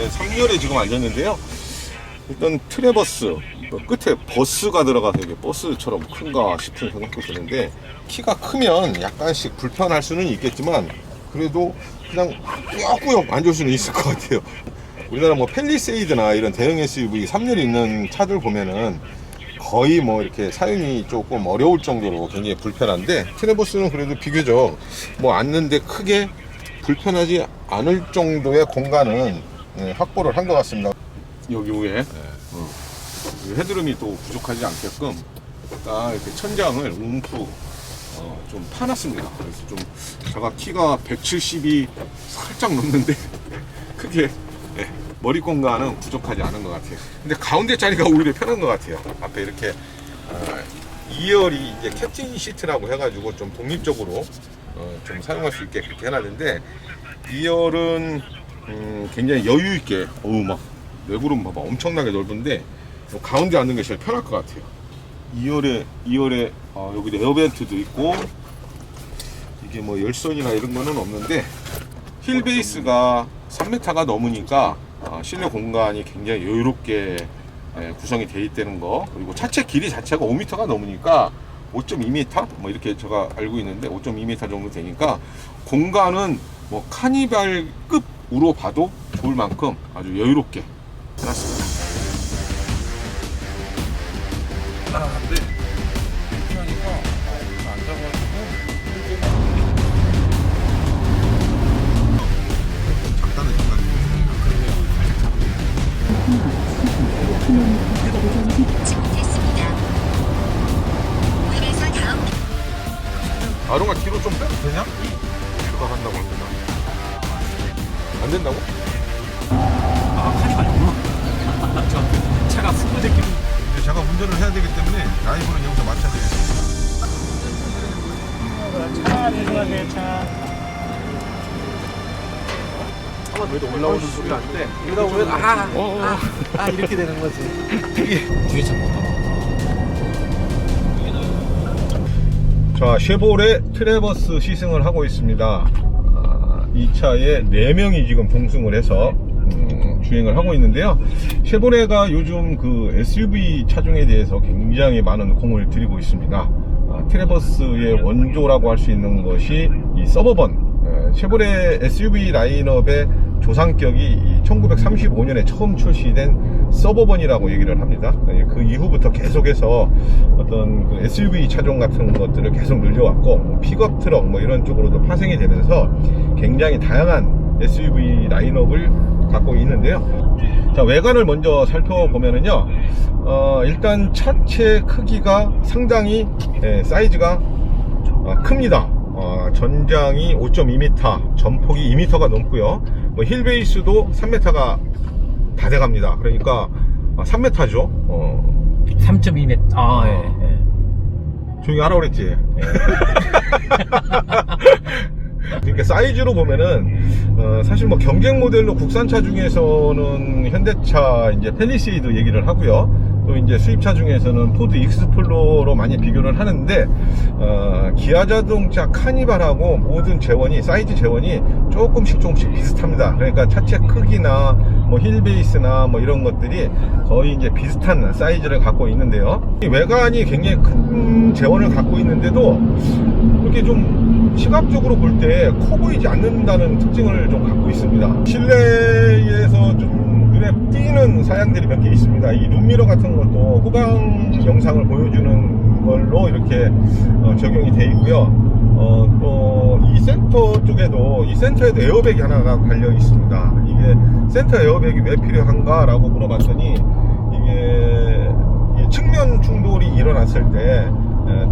3열에 지금 앉았는데요. 일단 트레버스 끝에 버스가 들어가서 이게 버스처럼 큰가 싶은 생각도 드는데, 키가 크면 약간씩 불편할 수는 있겠지만 그래도 그냥 꾸역꾸역 앉을 수는 있을 것 같아요. 우리나라 뭐 팰리세이드나 이런 대형 SUV 3열이 있는 차들 보면은 거의 뭐 이렇게 사용이 조금 어려울 정도로 굉장히 불편한데, 트레버스는 그래도 비교적 뭐 앉는데 크게 불편하지 않을 정도의 공간은 확보를 한 것 같습니다. 여기 위에 헤드룸이 또 부족하지 않게끔 딱 이렇게 천장을 움푹 좀 파놨습니다. 그래서 좀 제가 키가 170이 살짝 넘는데 크게 머리 공간은 부족하지 않은 것 같아요. 근데 가운데 자리가 오히려 편한 것 같아요. 앞에 이렇게 2열이 이제 캡틴 시트라고 해가지고 좀 독립적으로 좀 사용할 수 있게 그렇게 해놨는데, 2열은 굉장히 여유 있게 막 내구름 봐봐 엄청나게 넓은데 가운데 앉는 게 제일 편할 것 같아요. 2열에 여기 에어벤트도 있고, 이게 뭐 열선이나 이런 거는 없는데 힐 베이스가 3m가 넘으니까 실내 공간이 굉장히 여유롭게 구성이 되어 있다는 거, 그리고 차체 길이 자체가 5m가 넘으니까 5.2m 뭐 이렇게 제가 알고 있는데 5.2m 정도 되니까 공간은 뭐 카니발급으로 봐도 좋을 만큼 아주 여유롭게 해놨습니다. 근데 이렇게 하니까 앉아가지고 잠깐은 아롱아 뒤로 좀 빼도 되냐? 출발한다고 합니다. 안 된다고? 카니발이구나. 저 차가 승부됐기로. 제가 운전을 해야 되기 때문에 라이브는 여기서 맞춰야 돼요. 차 내줘야 돼, 차. 차가 왜 올라오는 소리가 안 돼? 이러다 보면 이렇게 되는 거지. 뒤에 차 못 타봐. 자, 쉐보레 트레버스 시승을 하고 있습니다. 이 차에 4명이 지금 동승을 해서 주행을 하고 있는데요. 쉐보레가 요즘 그 SUV 차종에 대해서 굉장히 많은 공을 들이고 있습니다. 트레버스의 원조라고 할 수 있는 것이 이 서버번, 쉐보레 SUV 라인업의 조상격이 1935년에 처음 출시된 서버번이라고 얘기를 합니다. 그 이후부터 계속해서 어떤 그 SUV 차종 같은 것들을 계속 늘려왔고, 뭐 픽업 트럭 뭐 이런 쪽으로도 파생이 되면서 굉장히 다양한 SUV 라인업을 갖고 있는데요. 자, 외관을 먼저 살펴보면은요, 일단 차체 크기가 상당히 사이즈가 큽니다. 전장이 5.2m, 전폭이 2m가 넘고요. 뭐 힐베이스도 3m가 다 돼갑니다. 그러니까 3m죠. 3.2m. 조용히 하라고 그랬지. 그러니까 사이즈로 보면은 사실 뭐 경쟁 모델로 국산차 중에서는 현대차 이제 팰리세이드 얘기를 하고요. 또 이제 수입차 중에서는 포드 익스플로러로 많이 비교를 하는데, 기아자동차 카니발하고 모든 재원이, 사이즈 재원이 조금씩 비슷합니다. 그러니까 차체 크기나 뭐 힐베이스나 뭐 이런 것들이 거의 이제 비슷한 사이즈를 갖고 있는데요. 이 외관이 굉장히 큰 재원을 갖고 있는데도 이렇게 좀 시각적으로 볼 때 커 보이지 않는다는 특징을 좀 갖고 있습니다. 실내에서 좀 눈에 띄는 사양들이 몇 개 있습니다. 이 룸미러 같은 것도 후방 영상을 보여주는 걸로 이렇게 적용이 되어 있고요. 또 이 센터 쪽에도, 이 센터에도 에어백이 하나가 달려 있습니다. 이게 센터 에어백이 왜 필요한가 라고 물어봤더니, 이게 측면 충돌이 일어났을 때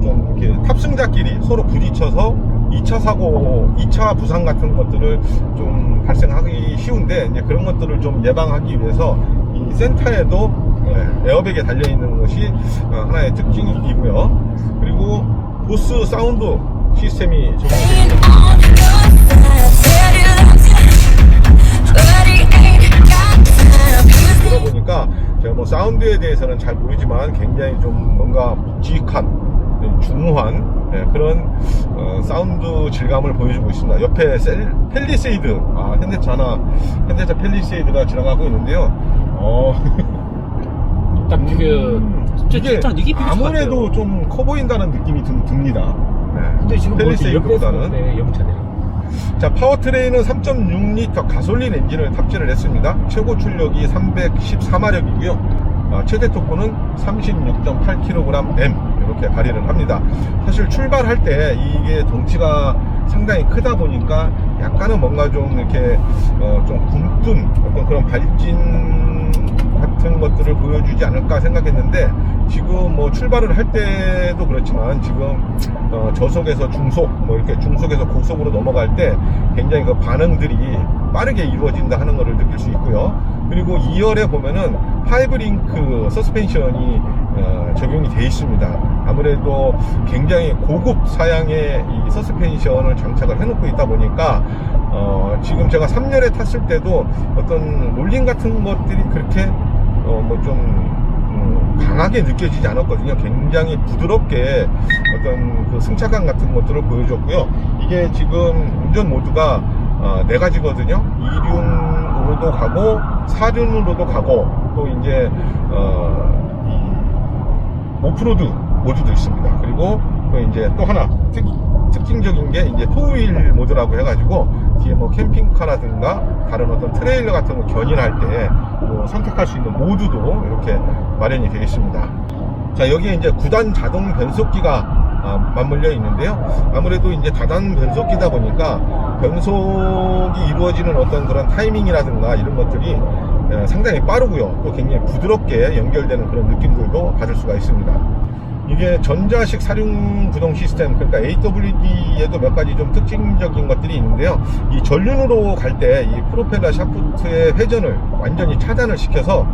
좀 이렇게 탑승자끼리 서로 부딪혀서 2차 사고, 2차 부상 같은 것들을 좀 발생하기 쉬운데, 이제 그런 것들을 좀 예방하기 위해서 이 센터에도 에어백에 달려있는 것이 하나의 특징이고요. 그리고 보스 사운드 시스템이 적용되어 있습니다. 들어보니까 제가 뭐 사운드에 대해서는 잘 모르지만 굉장히 좀 뭔가 묵직한, 중후한 그런 사운드 질감을 보여주고 있습니다. 옆에 펠리세이드, 현대차 펠리세이드가 지나가고 있는데요. 딱 비교 이게 이게 비교 아무래도 좀 커 보인다는 느낌이 듭니다. 근데 지금 펠리세이드보다는. 영차들이 자, 파워트레인은 3.6L 가솔린 엔진을 탑재를 했습니다. 최고 출력이 314마력이고요. 최대 토크는 36.8kgm 이렇게 발휘를 합니다. 사실 출발할 때 이게 덩치가 상당히 크다 보니까 약간은 뭔가 좀 이렇게 좀 굼뜬 어떤 그런 발진 같은 것들을 보여주지 않을까 생각했는데, 지금 뭐 출발을 할 때도 그렇지만 지금 저속에서 중속, 뭐 이렇게 중속에서 고속으로 넘어갈 때 굉장히 그 반응들이 빠르게 이루어진다 하는 것을 느낄 수 있고요. 그리고 2열에 보면은 5링크 서스펜션이 적용이 되어 있습니다. 아무래도 굉장히 고급 사양의 이 서스펜션을 장착을 해놓고 있다 보니까 지금 제가 3열에 탔을 때도 어떤 롤링 같은 것들이 그렇게 뭐 좀 강하게 느껴지지 않았거든요. 굉장히 부드럽게 어떤 그 승차감 같은 것들을 보여줬고요. 이게 지금 운전 모드가 4가지거든요. 2륜으로도 가고 4륜으로도 가고, 또 이제 이 오프로드 모드도 있습니다. 그리고 또 이제 또 하나 특징적인 게 이제 토우윌 모드라고 해가지고 뒤에 뭐 캠핑카라든가 다른 어떤 트레일러 같은 거 견인할 때 뭐 선택할 수 있는 모드도 이렇게 마련이 되어 있습니다. 자, 여기에 이제 9단 자동 변속기가 맞물려 있는데요. 아무래도 이제 다단 변속기다 보니까 변속이 이루어지는 어떤 그런 타이밍이라든가 이런 것들이 상당히 빠르고요. 또 굉장히 부드럽게 연결되는 그런 느낌들도 받을 수가 있습니다. 이게 전자식 사륜 구동 시스템, 그러니까 AWD에도 몇 가지 좀 특징적인 것들이 있는데요. 이 전륜으로 갈 때 이 프로펠러 샤프트의 회전을 완전히 차단을 시켜서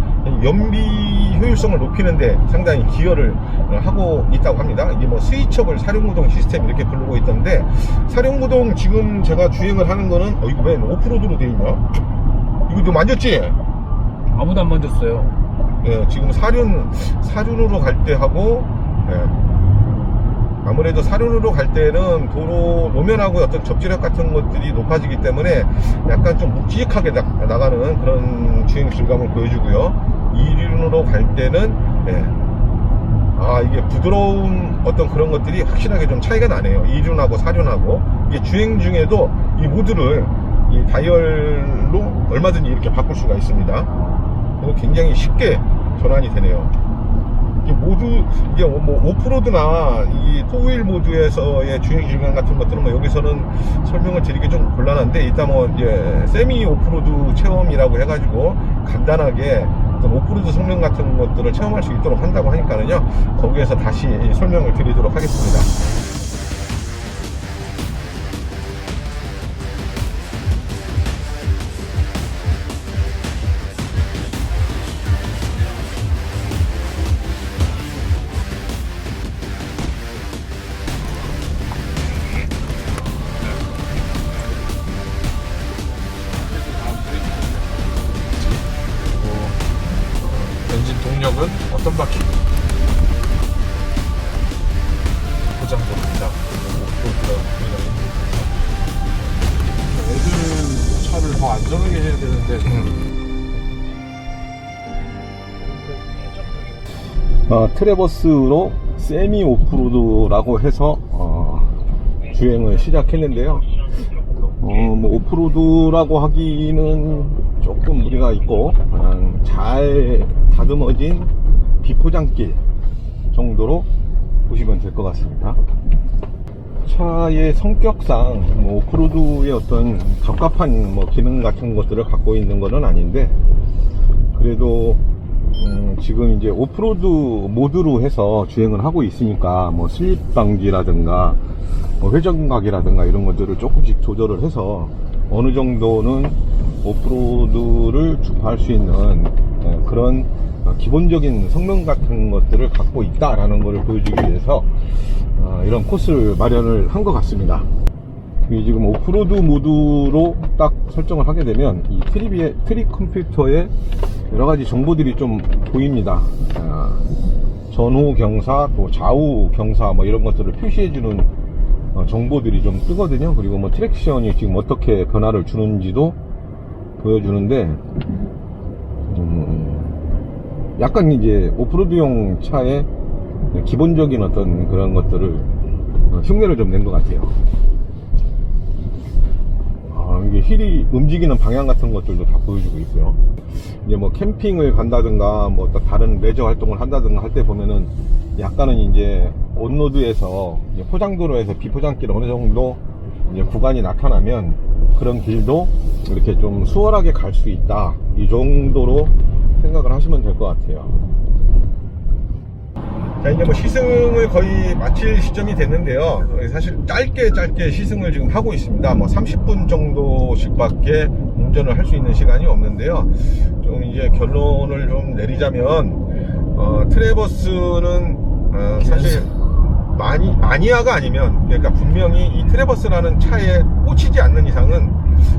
연비 효율성을 높이는데 상당히 기여를 하고 있다고 합니다. 이게 뭐 스위처블 사륜구동 시스템 이렇게 부르고 있던데, 사륜구동 지금 제가 주행을 하는 거는 이거 왜 오프로드로 돼 있냐? 이거 너 만졌지? 아무도 안 만졌어요. 예, 지금 사륜으로 갈 때 하고, 아무래도 사륜으로 갈 때는 도로 노면하고 어떤 접지력 같은 것들이 높아지기 때문에 약간 좀 묵직하게 나가는 그런 주행 질감을 보여주고요. 2륜으로 갈 때는 이게 부드러운 어떤 그런 것들이 확실하게 좀 차이가 나네요. 2륜하고 4륜하고. 이게 주행 중에도 이 모드를 이 다이얼로 얼마든지 이렇게 바꿀 수가 있습니다. 그래서 굉장히 쉽게 전환이 되네요. 이게 뭐 오프로드나 이 토우윌 모드에서의 주행 질감 같은 것들은 뭐 여기서는 설명을 드리기 좀 곤란한데, 일단 뭐 이제 세미 오프로드 체험이라고 해가지고 간단하게 어떤 오프로드 성능 같은 것들을 체험할 수 있도록 한다고 하니까는요, 거기에서 다시 설명을 드리도록 하겠습니다. 엔진 동력은 어떤 바퀴? 포장됩니다. 애들 차를 더 안전하게 해야 되는데. 트래버스로 세미 오프로드라고 해서 주행을 시작했는데요. 뭐 오프로드라고 하기는 조금 무리가 있고, 잘 다듬어진 비포장길 정도로 보시면 될 것 같습니다. 차의 성격상 뭐 오프로드의 어떤 적합한 뭐 기능 같은 것들을 갖고 있는 것은 아닌데, 그래도 지금 이제 오프로드 모드로 해서 주행을 하고 있으니까 뭐 슬립 방지라든가 뭐 회전각이라든가 이런 것들을 조금씩 조절을 해서 어느 정도는 오프로드를 주파할 수 있는 그런 기본적인 성능 같은 것들을 갖고 있다라는 것을 보여주기 위해서 이런 코스를 마련을 한 것 같습니다. 지금 오프로드 모드로 딱 설정을 하게 되면 이 트립 컴퓨터에 여러가지 정보들이 좀 보입니다. 전후 경사, 또 좌우 경사 뭐 이런 것들을 표시해주는 정보들이 좀 뜨거든요. 그리고 뭐 트랙션이 지금 어떻게 변화를 주는지도 보여주는데, 약간 이제 오프로드용 차의 기본적인 어떤 그런 것들을 흉내를 좀 낸 것 같아요. 이게 휠이 움직이는 방향 같은 것들도 다 보여주고 있고요. 이제 뭐 캠핑을 간다든가 뭐 다른 레저 활동을 한다든가 할 때 보면은 약간은 이제 온로드에서 이제 포장도로에서 비포장길 어느 정도 이제 구간이 나타나면 그런 길도 이렇게 좀 수월하게 갈 수 있다, 이 정도로 생각을 하시면 될 것 같아요. 자, 이제 뭐 시승을 거의 마칠 시점이 됐는데요. 사실 짧게 시승을 지금 하고 있습니다. 뭐 30분 정도씩밖에 운전을 할 수 있는 시간이 없는데요. 좀 이제 결론을 좀 내리자면, 트래버스는 사실 마니아가 아니면, 그러니까 분명히 이 트래버스라는 차에 꽂히지 않는 이상은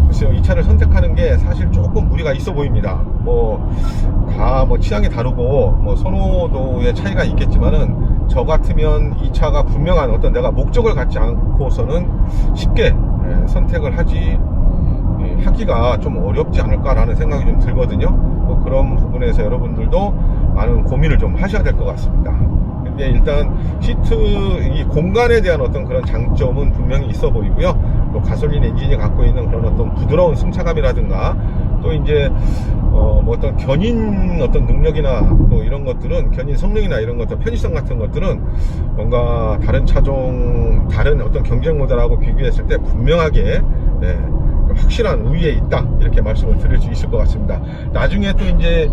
글쎄요, 이 차를 선택하는 게 사실 조금 무리가 있어 보입니다. 다 취향이 다르고 선호도의 차이가 있겠지만은, 저 같으면 이 차가 분명한 어떤 내가 목적을 갖지 않고서는 쉽게 선택을 하기가 좀 어렵지 않을까라는 생각이 좀 들거든요. 그런 부분에서 여러분들도 많은 고민을 좀 하셔야 될 것 같습니다. 근데 일단 시트 이 공간에 대한 어떤 그런 장점은 분명히 있어 보이고요. 또 가솔린 엔진이 갖고 있는 그런 어떤 부드러운 승차감이라든가, 또 이제 어떤 견인 어떤 능력이나 또 이런 것들은, 견인 성능이나 이런 것들, 편의성 같은 것들은 뭔가 다른 차종, 다른 어떤 경쟁 모델하고 비교했을 때 분명하게 확실한 우위에 있다, 이렇게 말씀을 드릴 수 있을 것 같습니다. 나중에 또 이제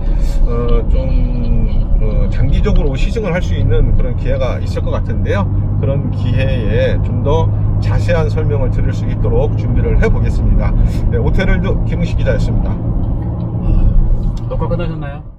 좀 장기적으로 시승을 할 수 있는 그런 기회가 있을 것 같은데요. 그런 기회에 좀 더 자세한 설명을 드릴 수 있도록 준비를 해 보겠습니다. 네, 오테를드 김웅식 기자였습니다. 녹화 끝나셨나요?